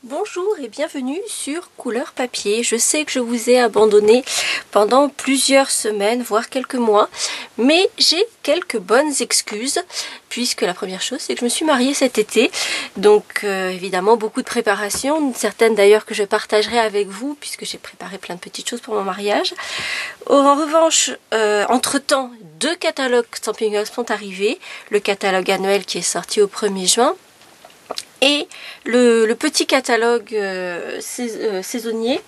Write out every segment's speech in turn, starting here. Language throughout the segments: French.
Bonjour et bienvenue sur Couleur Papier. Je sais que je vous ai abandonné pendant plusieurs semaines, voire quelques mois, mais j'ai quelques bonnes excuses, puisque la première chose, c'est que je me suis mariée cet été. Donc évidemment, beaucoup de préparation, certaines d'ailleurs que je partagerai avec vous, puisque j'ai préparé plein de petites choses pour mon mariage. En revanche, entre-temps, 2 catalogues Stampin' Up sont arrivés. Le catalogue annuel qui est sorti au 1er juin. Et le petit catalogue saisonnier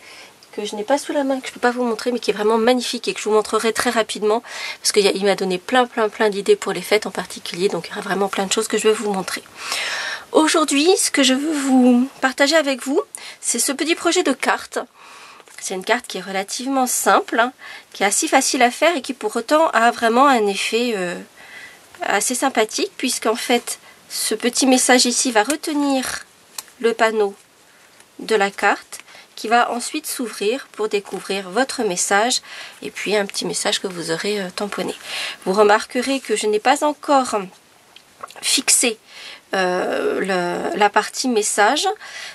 que je n'ai pas sous la main, que je ne peux pas vous montrer, mais qui est vraiment magnifique et que je vous montrerai très rapidement parce qu'il m'a donné plein d'idées pour les fêtes en particulier, donc il y aura vraiment plein de choses que je vais vous montrer. Aujourd'hui, ce que je veux vous partager avec vous, c'est ce petit projet de carte. C'est une carte qui est relativement simple, hein, qui est assez facile à faire et qui pour autant a vraiment un effet assez sympathique, puisqu'en fait ce petit message ici va retenir le panneau de la carte qui va ensuite s'ouvrir pour découvrir votre message et puis un petit message que vous aurez tamponné. Vous remarquerez que je n'ai pas encore fixé la partie message,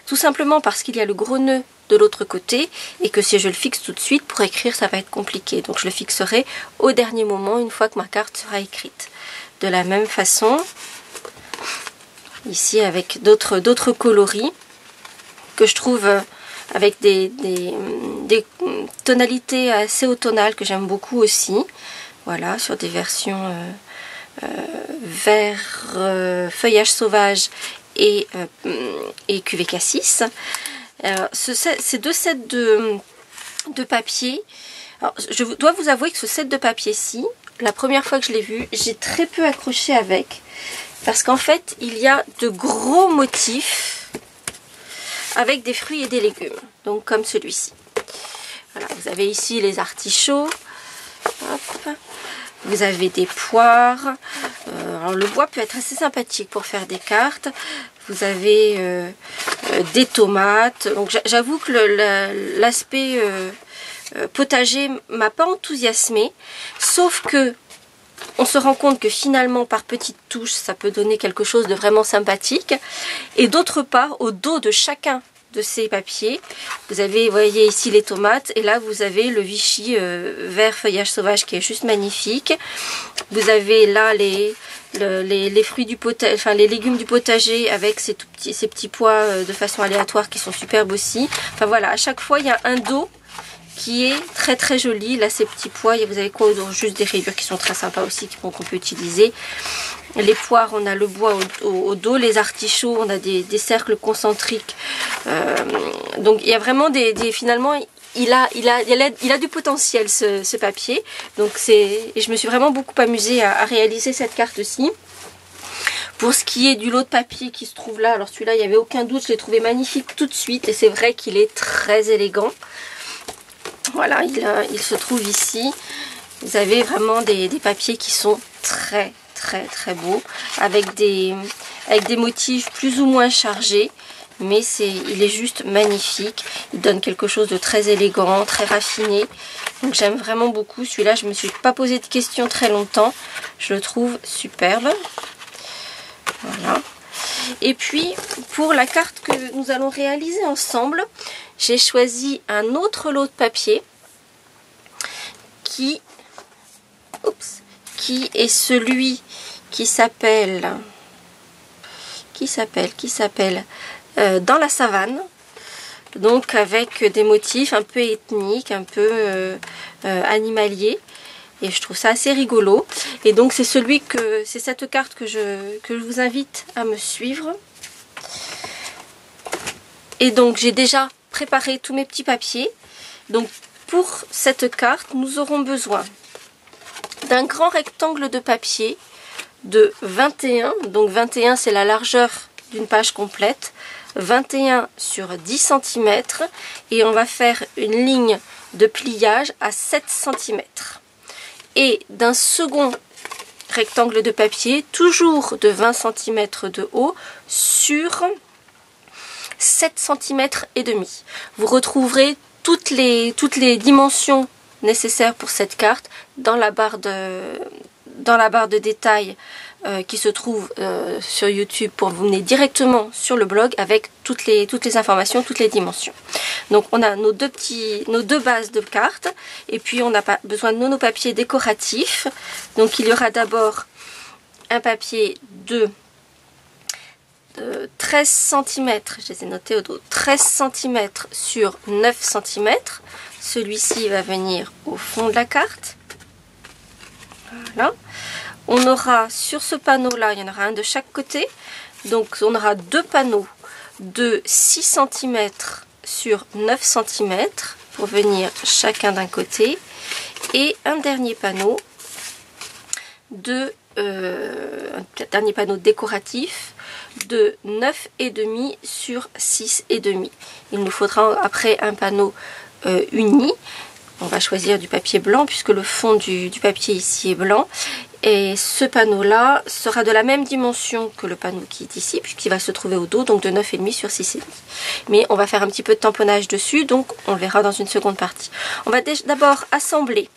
tout simplement parce qu'il y a le gros nœud de l'autre côté et que si je le fixe tout de suite, pour écrire ça va être compliqué. Donc je le fixerai au dernier moment une fois que ma carte sera écrite. De la même façon, ici avec d'autres coloris que je trouve avec des tonalités assez automnales que j'aime beaucoup aussi. Voilà, sur des versions vert feuillage sauvage et QV-K6. Ces 2 sets de papier, alors, je dois vous avouer que ce set de papier-ci, la première fois que je l'ai vu, j'ai très peu accroché avec. Parce qu'en fait, il y a de gros motifs avec des fruits et des légumes. Donc comme celui-ci. Voilà, vous avez ici les artichauts. Hop. Vous avez des poires. Alors le bois peut être assez sympathique pour faire des cartes. Vous avez des tomates. Donc j'avoue que l'aspect potager m'a pas enthousiasmé. Sauf que on se rend compte que finalement, par petites touches, ça peut donner quelque chose de vraiment sympathique. Et d'autre part, au dos de chacun de ces papiers, vous avez, vous voyez ici les tomates, et là vous avez le Vichy vert feuillage sauvage qui est juste magnifique. Vous avez là les fruits du potager, enfin les légumes du potager avec ces petits pois de façon aléatoire qui sont superbes aussi. Enfin voilà, à chaque fois il y a un dos qui est très joli. Là ces petits pois, vous avez quoi autour? Juste des rayures qui sont très sympas aussi, qu'on peut utiliser. Les poires, on a le bois au dos. Les artichauts, on a des cercles concentriques. Donc il y a vraiment finalement il a du potentiel ce papier. Donc et je me suis vraiment beaucoup amusée à réaliser cette carte-ci. Pour ce qui est du lot de papier qui se trouve là, alors celui-là il n'y avait aucun doute, je l'ai trouvé magnifique tout de suite et c'est vrai qu'il est très élégant. Voilà, il se trouve ici. Vous avez vraiment des papiers qui sont très beaux, avec des motifs plus ou moins chargés, mais il est juste magnifique. Il donne quelque chose de très élégant, très raffiné. Donc j'aime vraiment beaucoup. Celui-là, je ne me suis pas posé de questions très longtemps. Je le trouve superbe. Voilà. Et puis, pour la carte que nous allons réaliser ensemble, j'ai choisi un autre lot de papier qui est celui qui s'appelle Dans la savane, donc avec des motifs un peu ethniques, un peu animaliers, et je trouve ça assez rigolo. Et donc c'est cette carte que je vous invite à me suivre. Et donc j'ai déjà préparé tous mes petits papiers. Donc pour cette carte, nous aurons besoin d'un grand rectangle de papier de 21, donc 21 c'est la largeur d'une page complète, 21 sur 10 cm, et on va faire une ligne de pliage à 7 cm. Et d'un second rectangle de papier, toujours de 20 cm de haut, sur 7 cm et demi. Vous retrouverez toutes les dimensions nécessaires pour cette carte dans la barre de détails qui se trouve sur YouTube pour vous mener directement sur le blog avec toutes les informations, toutes les dimensions. Donc on a nos deux bases de cartes et puis on a besoin de nos papiers décoratifs. Donc il y aura d'abord un papier de 13 cm, je les ai notés au dos, 13 cm sur 9 cm. Celui-ci va venir au fond de la carte. Voilà. On aura sur ce panneau-là, il y en aura un de chaque côté. Donc on aura deux panneaux de 6 cm sur 9 cm pour venir chacun d'un côté. Et un dernier panneau décoratif de 9,5 sur 6,5. Il nous faudra après un panneau uni. On va choisir du papier blanc puisque le fond du papier ici est blanc. Et ce panneau-là sera de la même dimension que le panneau qui est ici, puisqu'il va se trouver au dos, donc de 9,5 sur 6,5. Mais on va faire un petit peu de tamponnage dessus, donc on le verra dans une seconde partie. On va d'abord assembler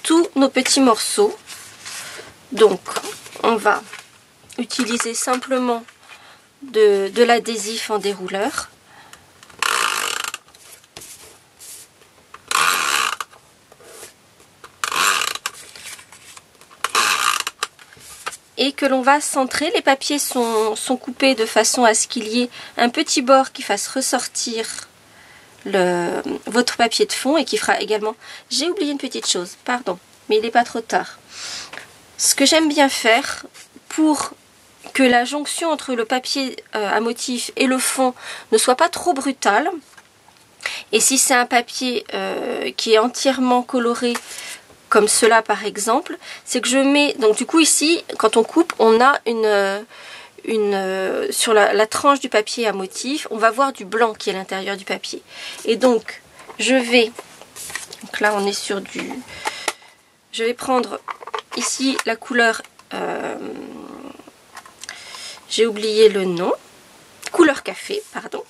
tous nos petits morceaux. Donc on va utiliser simplement de l'adhésif en dérouleur. Et que l'on va centrer. Les papiers sont coupés de façon à ce qu'il y ait un petit bord qui fasse ressortir votre papier de fond et qui fera également... J'ai oublié une petite chose, pardon, mais il n'est pas trop tard. Ce que j'aime bien faire pour que la jonction entre le papier à motif et le fond ne soit pas trop brutale, et si c'est un papier qui est entièrement coloré, comme cela par exemple, c'est que je mets, donc du coup ici, quand on coupe, on a sur la tranche du papier à motif, on va voir du blanc qui est à l'intérieur du papier. Et donc, donc là on est sur je vais prendre ici la couleur, j'ai oublié le nom, couleur café, pardon.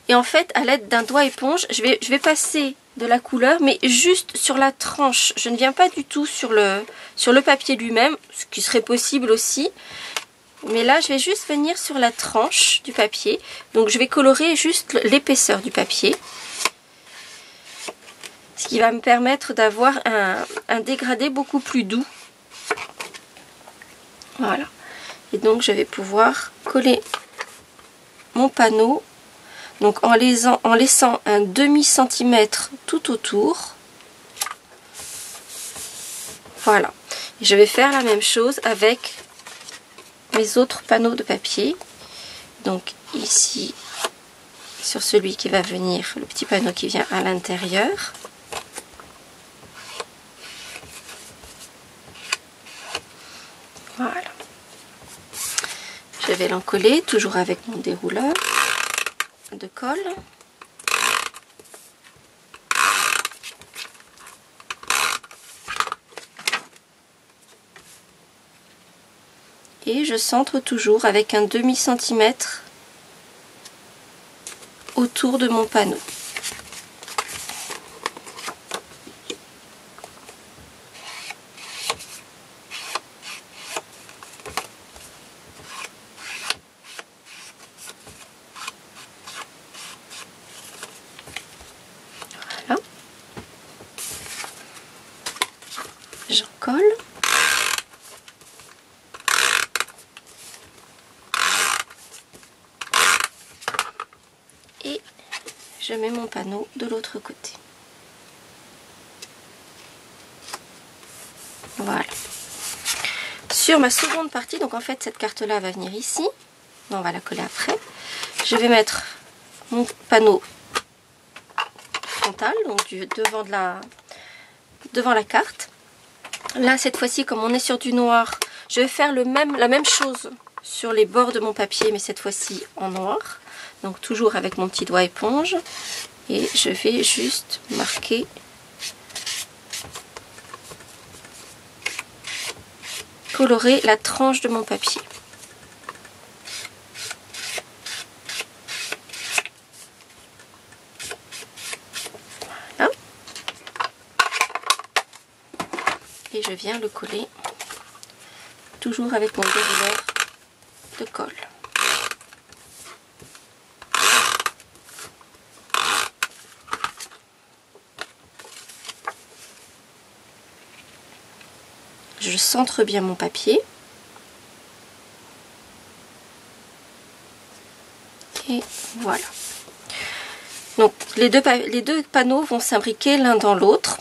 Et en fait, à l'aide d'un doigt éponge, je vais passer de la couleur, mais juste sur la tranche. Je ne viens pas du tout sur le papier lui-même, ce qui serait possible aussi. Mais là, je vais juste venir sur la tranche du papier. Donc, je vais colorer juste l'épaisseur du papier. Ce qui va me permettre d'avoir un dégradé beaucoup plus doux. Voilà. Et donc, je vais pouvoir coller mon panneau. Donc en laissant un demi-centimètre tout autour. Voilà. Et je vais faire la même chose avec mes autres panneaux de papier. Donc ici, sur celui qui va venir, le petit panneau qui vient à l'intérieur. Voilà. Je vais l'encoller, toujours avec mon dérouleur de colle. Et je centre toujours avec un demi-centimètre autour de mon panneau. J'en colle. Et je mets mon panneau de l'autre côté. Voilà. Sur ma seconde partie, donc en fait cette carte-là va venir ici. On va la coller après. Je vais mettre mon panneau frontal, donc devant la carte. Là, cette fois-ci, comme on est sur du noir, je vais faire la même chose sur les bords de mon papier, mais cette fois-ci en noir. Donc toujours avec mon petit doigt éponge. Et je vais juste marquer colorer la tranche de mon papier. Voilà. Et je viens le coller toujours avec mon dérouleur de colle. Je centre bien mon papier. Et voilà. Donc les deux panneaux vont s'imbriquer l'un dans l'autre.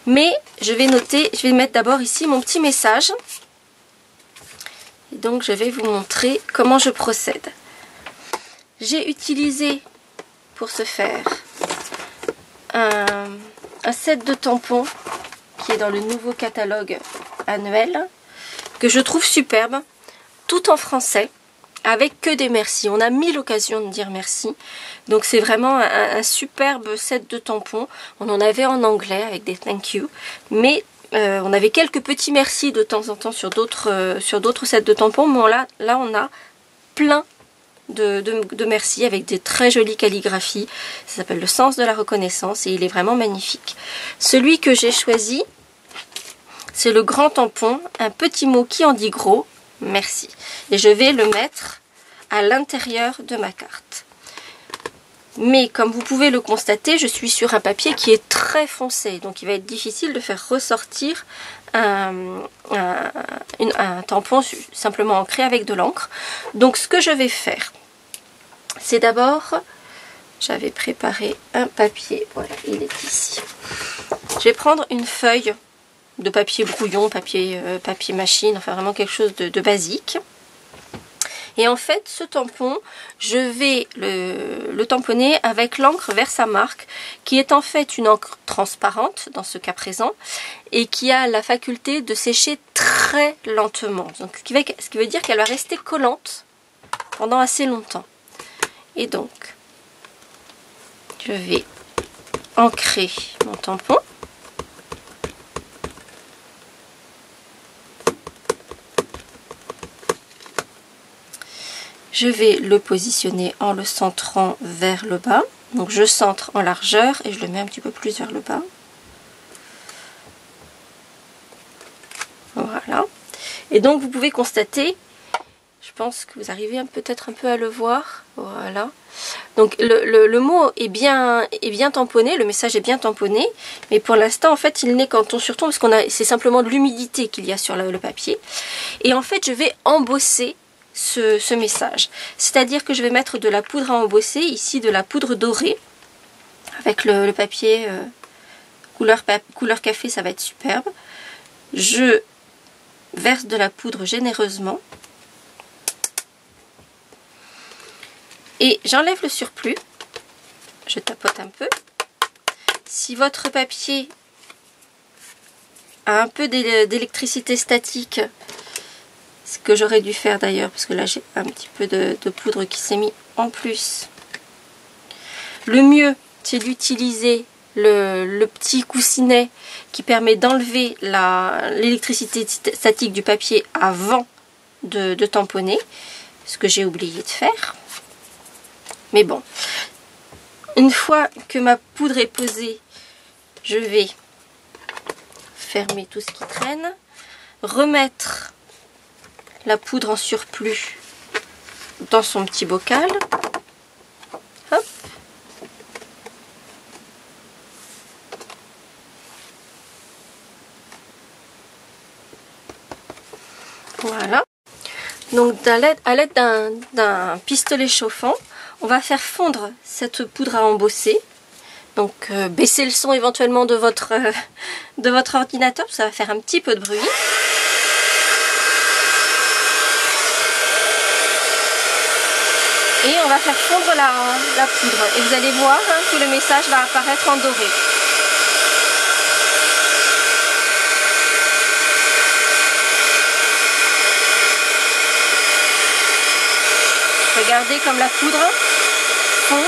Mais je vais mettre d'abord ici mon petit message. Et donc je vais vous montrer comment je procède. J'ai utilisé pour ce faire un set de tampons qui est dans le nouveau catalogue annuel, que je trouve superbe, tout en français, avec que des merci. On a 1000 occasions de dire merci. Donc c'est vraiment un superbe set de tampons. On en avait en anglais avec des thank you. Mais on avait quelques petits merci de temps en temps sur d'autres sets de tampons. Mais là on a plein de merci avec des très jolies calligraphies. Ça s'appelle le sens de la reconnaissance et il est vraiment magnifique. Celui que j'ai choisi, c'est le grand tampon, un petit mot qui en dit gros, merci. Et je vais le mettre à l'intérieur de ma carte. Mais comme vous pouvez le constater, je suis sur un papier qui est très foncé. Donc il va être difficile de faire ressortir un tampon simplement ancré avec de l'encre. Donc ce que je vais faire, c'est d'abord, j'avais préparé un papier, voilà, il est ici. Je vais prendre une feuille de papier brouillon, papier machine, enfin vraiment quelque chose de basique. Et en fait, ce tampon, je vais le tamponner avec l'encre Versamark, qui est en fait une encre transparente, dans ce cas présent, et qui a la faculté de sécher très lentement. Donc, ce qui veut dire qu'elle va rester collante pendant assez longtemps. Et donc, je vais ancrer mon tampon. Je vais le positionner en le centrant vers le bas. Donc je centre en largeur et je le mets un petit peu plus vers le bas. Voilà. Et donc vous pouvez constater, je pense que vous arrivez peut-être un peu à le voir. Voilà. Donc le mot est bien tamponné, le message est bien tamponné. Mais pour l'instant, en fait, il n'est qu'en ton sur ton parce c'est simplement de l'humidité qu'il y a sur le papier. Et en fait, je vais embosser ce message, c'est-à-dire que je vais mettre de la poudre à embosser, ici de la poudre dorée avec le papier couleur café, ça va être superbe. Je verse de la poudre généreusement et j'enlève le surplus, je tapote un peu. Si votre papier a un peu d'électricité statique, ce que j'aurais dû faire d'ailleurs, parce que là j'ai un petit peu de poudre qui s'est mis en plus. Le mieux, c'est d'utiliser le petit coussinet qui permet d'enlever l'électricité statique du papier avant de tamponner, ce que j'ai oublié de faire. Mais bon, une fois que ma poudre est posée, je vais fermer tout ce qui traîne, remettre la poudre en surplus dans son petit bocal. Hop. Voilà. Donc à l'aide d'un pistolet chauffant, on va faire fondre cette poudre à embosser. Donc baissez le son éventuellement de votre ordinateur, ça va faire un petit peu de bruit. Et on va faire fondre la poudre. Et vous allez voir que le message va apparaître en doré. Regardez comme la poudre fond.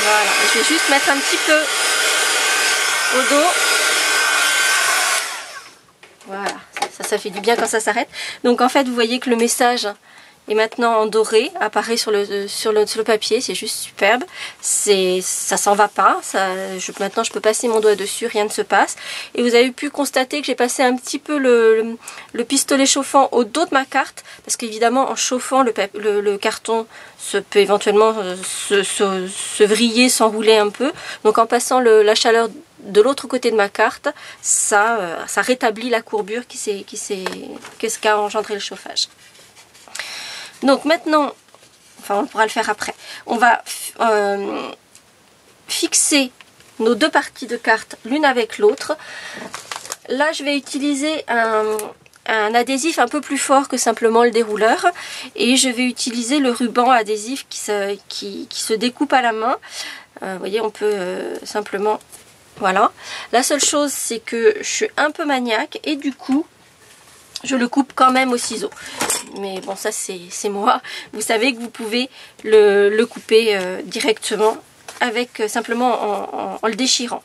Voilà, je vais juste mettre un petit peu au dos. ça fait du bien quand ça s'arrête. Donc en fait, vous voyez que le message est maintenant en doré, apparaît sur le papier, c'est juste superbe. Ça s'en va pas, maintenant je peux passer mon doigt dessus, rien ne se passe. Et vous avez pu constater que j'ai passé un petit peu le pistolet chauffant au dos de ma carte, parce qu'évidemment en chauffant le carton peut éventuellement se vriller, s'enrouler un peu. Donc en passant la chaleur de l'autre côté de ma carte, ça rétablit la courbure qu'a engendré le chauffage. Donc maintenant, enfin on pourra le faire après, on va fixer nos deux parties de carte l'une avec l'autre. Là je vais utiliser un adhésif un peu plus fort que simplement le dérouleur, et je vais utiliser le ruban adhésif qui se découpe à la main. Vous voyez, on peut simplement, voilà. La seule chose, c'est que je suis un peu maniaque et du coup je le coupe quand même au ciseau. Mais bon, ça c'est moi. Vous savez que vous pouvez le couper directement avec simplement en le déchirant.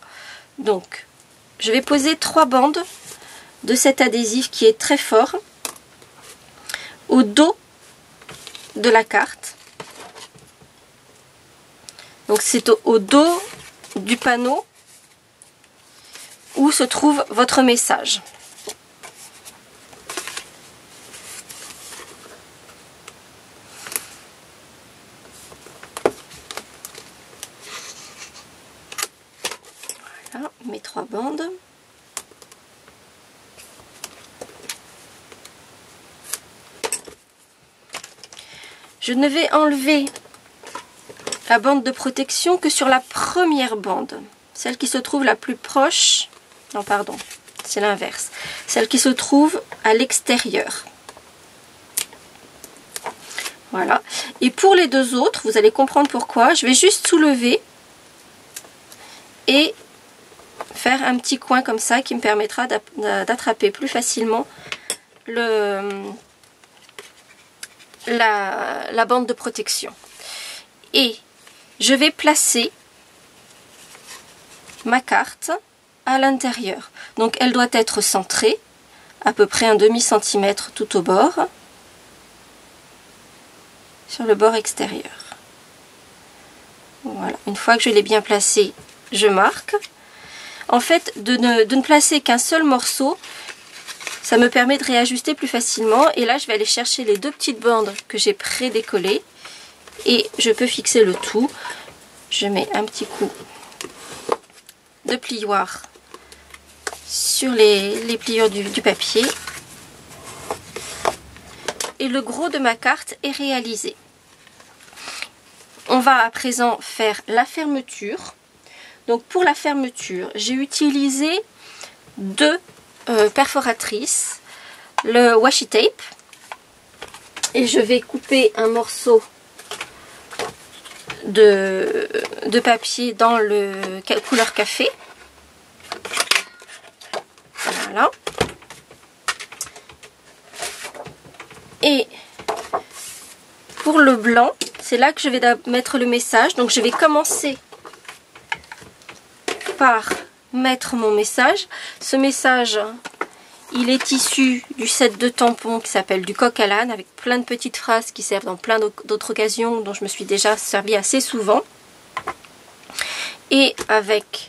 Donc je vais poser 3 bandes de cet adhésif qui est très fort au dos de la carte. Donc c'est au dos du panneau où se trouve votre message. Voilà, mes 3 bandes. Je ne vais enlever la bande de protection que sur la première bande, celle qui se trouve la plus proche, non pardon, c'est l'inverse, celle qui se trouve à l'extérieur. Voilà, et pour les deux autres, vous allez comprendre pourquoi, je vais juste soulever et faire un petit coin comme ça qui me permettra d'attraper plus facilement la bande de protection. Et je vais placer ma carte à l'intérieur. Donc elle doit être centrée, à peu près un demi-centimètre tout au bord, sur le bord extérieur. Voilà, une fois que je l'ai bien placée, je marque. En fait, de ne placer qu'un seul morceau, ça me permet de réajuster plus facilement. Et là, je vais aller chercher les 2 petites bandes que j'ai pré-décollées. Et je peux fixer le tout. Je mets un petit coup de plioir sur les pliures du papier. Et le gros de ma carte est réalisé. On va à présent faire la fermeture. Donc pour la fermeture, j'ai utilisé 2 perforatrices, le washi tape, et je vais couper un morceau de papier dans le couleur café. Voilà. Et pour le blanc, c'est là que je vais mettre le message. Donc je vais commencer par mettre mon message. Ce message, il est issu du set de tampons qui s'appelle du coq à l'âne, avec plein de petites phrases qui servent dans plein d'autres occasions dont je me suis déjà servi assez souvent. Et avec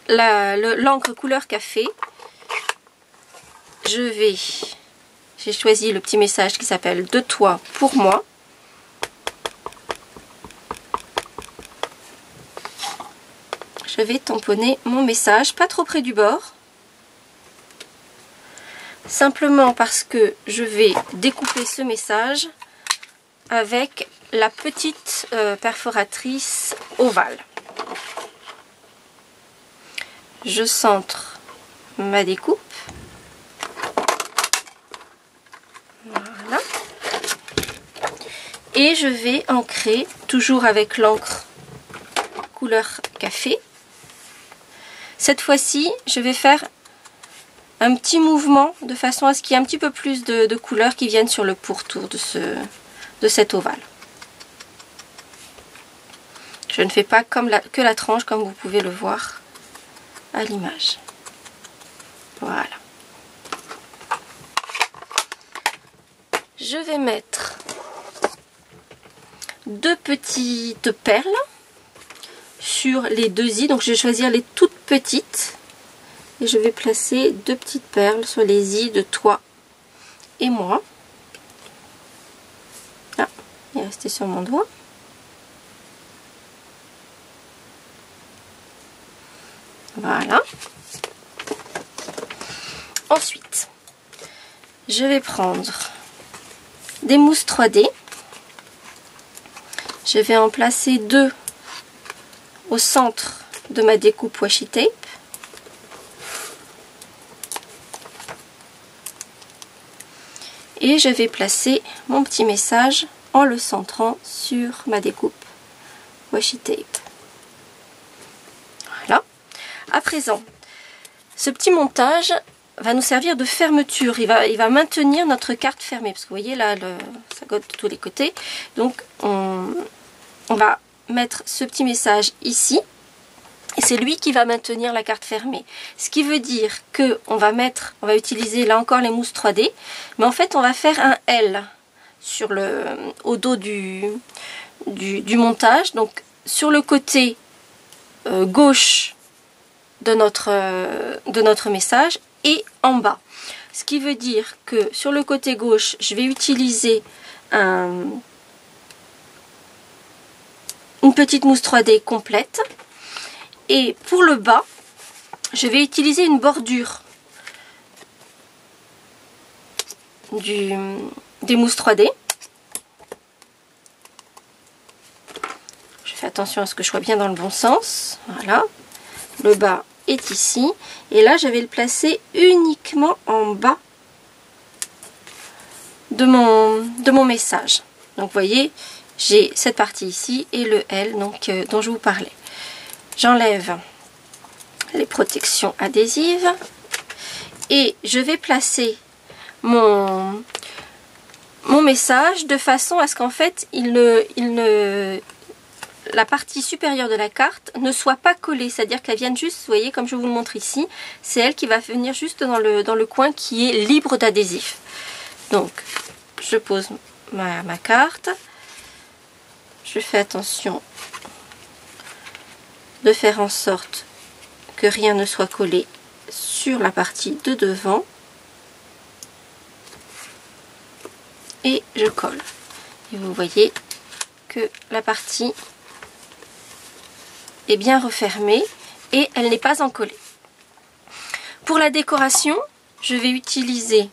l'encre couleur café, j'ai choisi le petit message qui s'appelle « De toi pour moi ». Je vais tamponner mon message, pas trop près du bord, simplement parce que je vais découper ce message avec la petite perforatrice ovale. Je centre ma découpe. Voilà. Et je vais ancrer, toujours avec l'encre couleur café. Cette fois-ci, je vais faire un petit mouvement de façon à ce qu'il y ait un petit peu plus de couleurs qui viennent sur le pourtour de cet ovale. Je ne fais pas que la tranche comme vous pouvez le voir à l'image. Voilà. Je vais mettre 2 petites perles sur les 2 i. Donc je vais choisir les toutes petites. Et je vais placer 2 petites perles sur les i de toi et moi. Ah, il est resté sur mon doigt. Voilà. Ensuite, je vais prendre des mousses 3D. Je vais en placer 2 au centre de ma découpe washi tape. Et je vais placer mon petit message en le centrant sur ma découpe washi tape. Voilà. À présent, ce petit montage va nous servir de fermeture. Il va maintenir notre carte fermée. Parce que vous voyez là, ça gote de tous les côtés. Donc on va mettre ce petit message ici. Et c'est lui qui va maintenir la carte fermée. Ce qui veut dire que on va utiliser là encore les mousses 3D. Mais en fait on va faire un L sur au dos du montage. Donc sur le côté gauche de notre message et en bas. Ce qui veut dire que sur le côté gauche, je vais utiliser une petite mousse 3D complète. Et pour le bas, je vais utiliser une bordure des mousses 3D. Je fais attention à ce que je sois bien dans le bon sens. Voilà. Le bas est ici. Et là, je vais le placer uniquement en bas de mon message. Donc, vous voyez, j'ai cette partie ici et le L donc, dont je vous parlais. J'enlève les protections adhésives et je vais placer mon message de façon à ce qu'en fait la partie supérieure de la carte ne soit pas collée, c'est-à-dire qu'elle vienne juste, vous voyez comme je vous le montre ici, c'est elle qui va venir juste dans le coin qui est libre d'adhésif. Donc je pose ma carte, je fais attention de faire en sorte que rien ne soit collé sur la partie de devant et je colle. Et vous voyez que la partie est bien refermée et elle n'est pas encollée. Pour la décoration, je vais utiliser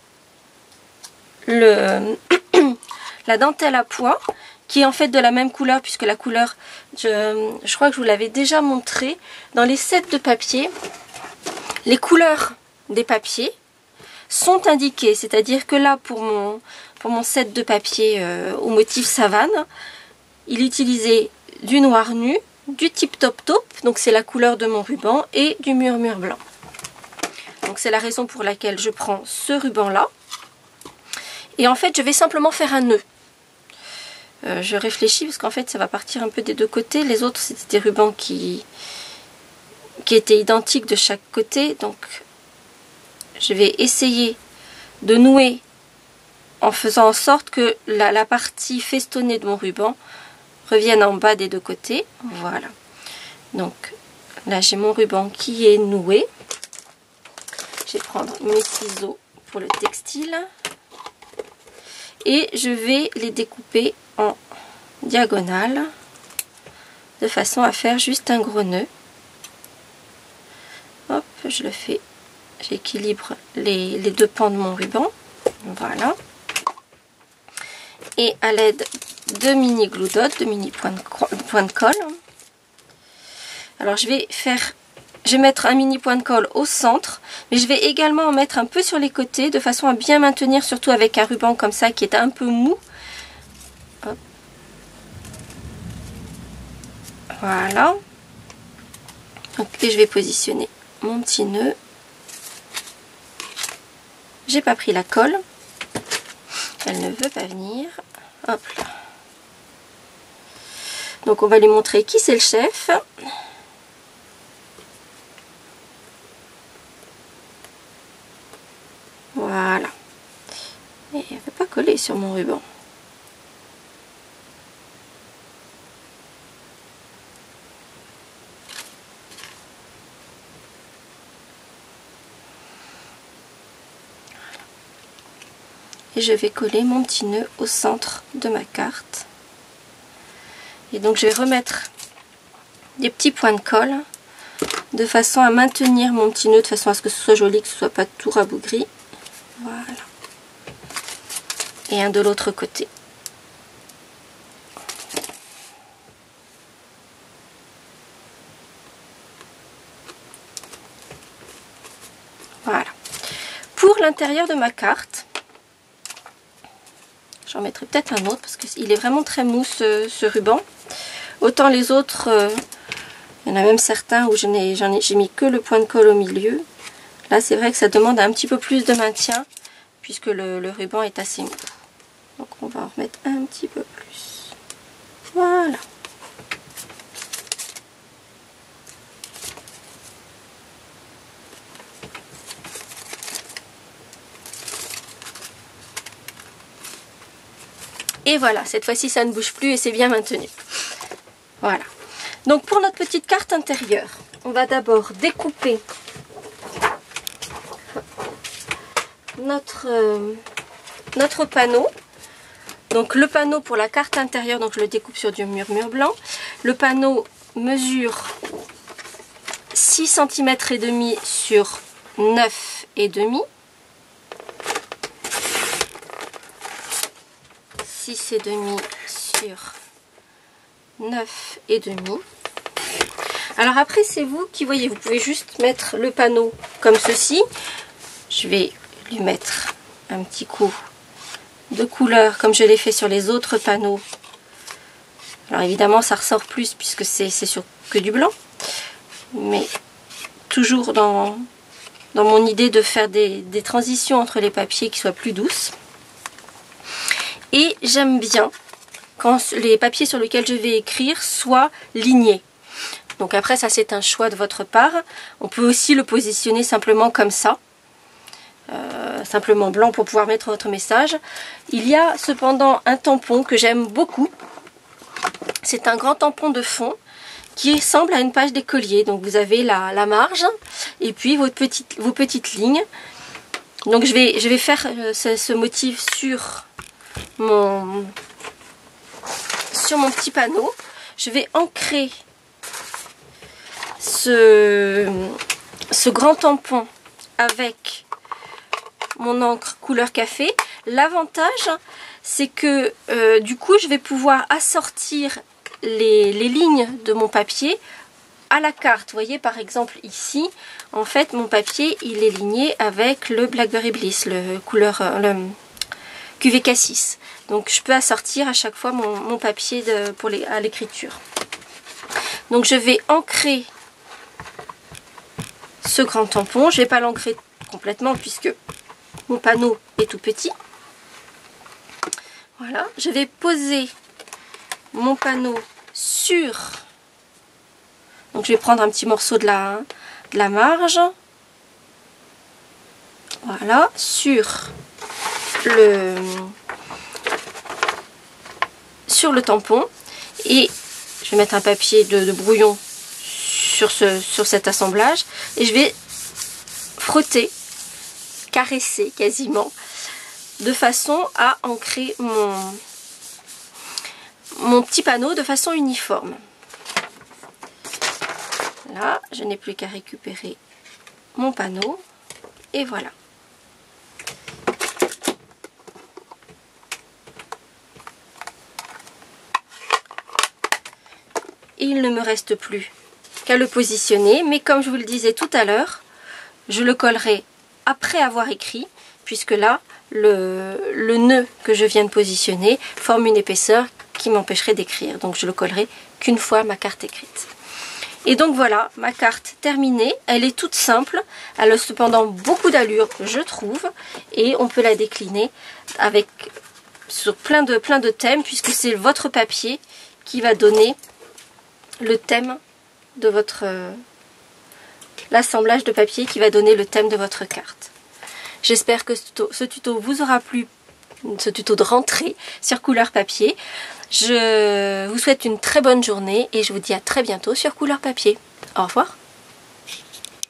la dentelle à pois qui est en fait de la même couleur puisque la couleur, je crois que je vous l'avais déjà montré dans les sets de papier. Les couleurs des papiers sont indiquées, c'est-à-dire que là pour mon set de papier au motif savane, il utilisait du noir nu, du tip top taupe, donc c'est la couleur de mon ruban, et du murmure blanc. Donc c'est la raison pour laquelle je prends ce ruban là. Et en fait je vais simplement faire un nœud. Je réfléchis parce qu'en fait ça va partir un peu des deux côtés. Les autres c'était des rubans qui étaient identiques de chaque côté. Donc je vais essayer de nouer en faisant en sorte que la partie festonnée de mon ruban revienne en bas des deux côtés. Voilà. Donc là j'ai mon ruban qui est noué. Je vais prendre mes ciseaux pour le textile. Et je vais les découper en diagonale de façon à faire juste un gros nœud. Hop, je le fais, j'équilibre les deux pans de mon ruban. Voilà. Et à l'aide de mini glue dot, de mini points de colle. Alors je vais mettre un mini point de colle au centre, mais je vais également en mettre un peu sur les côtés de façon à bien maintenir, surtout avec un ruban comme ça qui est un peu mou. Hop. Voilà. Donc, et je vais positionner mon petit nœud. J'ai pas pris la colle. Elle ne veut pas venir. Hop là. Donc on va lui montrer qui c'est le chef. Voilà. Et elle ne veut pas coller sur mon ruban. Et je vais coller mon petit nœud au centre de ma carte. Et donc je vais remettre des petits points de colle de façon à maintenir mon petit nœud, de façon à ce que ce soit joli, que ce soit pas tout rabougri. Voilà. Et un de l'autre côté. Voilà. Pour l'intérieur de ma carte, j'en mettrai peut-être un autre parce qu'il est vraiment très mou ce ruban. Autant les autres, il y en a même certains où j'ai mis que le point de colle au milieu. Là c'est vrai que ça demande un petit peu plus de maintien puisque le ruban est assez mou. Donc on va en remettre un petit peu plus. Voilà. Et voilà, cette fois-ci ça ne bouge plus et c'est bien maintenu. Voilà. Donc pour notre petite carte intérieure, on va d'abord découper notre panneau. Donc le panneau pour la carte intérieure, donc je le découpe sur du mur blanc. Le panneau mesure 6 cm et demi sur 9 et demi. 6 et demi sur 9 et demi. Alors après c'est vous qui voyez, vous pouvez juste mettre le panneau comme ceci. Je vais lui mettre un petit coup de couleur comme je l'ai fait sur les autres panneaux. Alors évidemment ça ressort plus puisque c'est sur que du blanc, mais toujours dans mon idée de faire des transitions entre les papiers qui soient plus douces. Et j'aime bien quand les papiers sur lesquels je vais écrire soient lignés. Donc après ça c'est un choix de votre part. On peut aussi le positionner simplement comme ça. Simplement blanc pour pouvoir mettre votre message. Il y a cependant un tampon que j'aime beaucoup. C'est un grand tampon de fond qui ressemble à une page d'écolier. Donc vous avez la marge et puis vos petites lignes. Donc je vais faire ce motif sur mon petit panneau. Je vais ancrer ce grand tampon avec mon encre couleur café. L'avantage c'est que du coup je vais pouvoir assortir les lignes de mon papier à la carte. Vous voyez par exemple ici, en fait mon papier il est ligné avec le Blackberry Bliss, le QVK6. Donc je peux assortir à chaque fois mon papier à l'écriture. Donc je vais ancrer ce grand tampon. Je ne vais pas l'ancrer complètement puisque mon panneau est tout petit. Voilà, je vais poser mon panneau sur... Donc je vais prendre un petit morceau de la marge. Voilà, sur le tampon. Et je vais mettre un papier de brouillon sur cet assemblage. Et je vais frotter, caresser quasiment, de façon à ancrer mon petit panneau de façon uniforme. Là, je n'ai plus qu'à récupérer mon panneau et voilà. Il ne me reste plus qu'à le positionner, mais comme je vous le disais tout à l'heure, je le collerai après avoir écrit, puisque là, le nœud que je viens de positionner forme une épaisseur qui m'empêcherait d'écrire. Donc je le collerai qu'une fois ma carte écrite. Et donc voilà, ma carte terminée. Elle est toute simple, elle a cependant beaucoup d'allure, je trouve, et on peut la décliner sur plein de thèmes, puisque c'est votre papier qui va donner le thème de l'assemblage de papier qui va donner le thème de votre carte. J'espère que ce tuto vous aura plu, ce tuto de rentrée sur couleur papier. Je vous souhaite une très bonne journée et je vous dis à très bientôt sur couleur papier. Au revoir.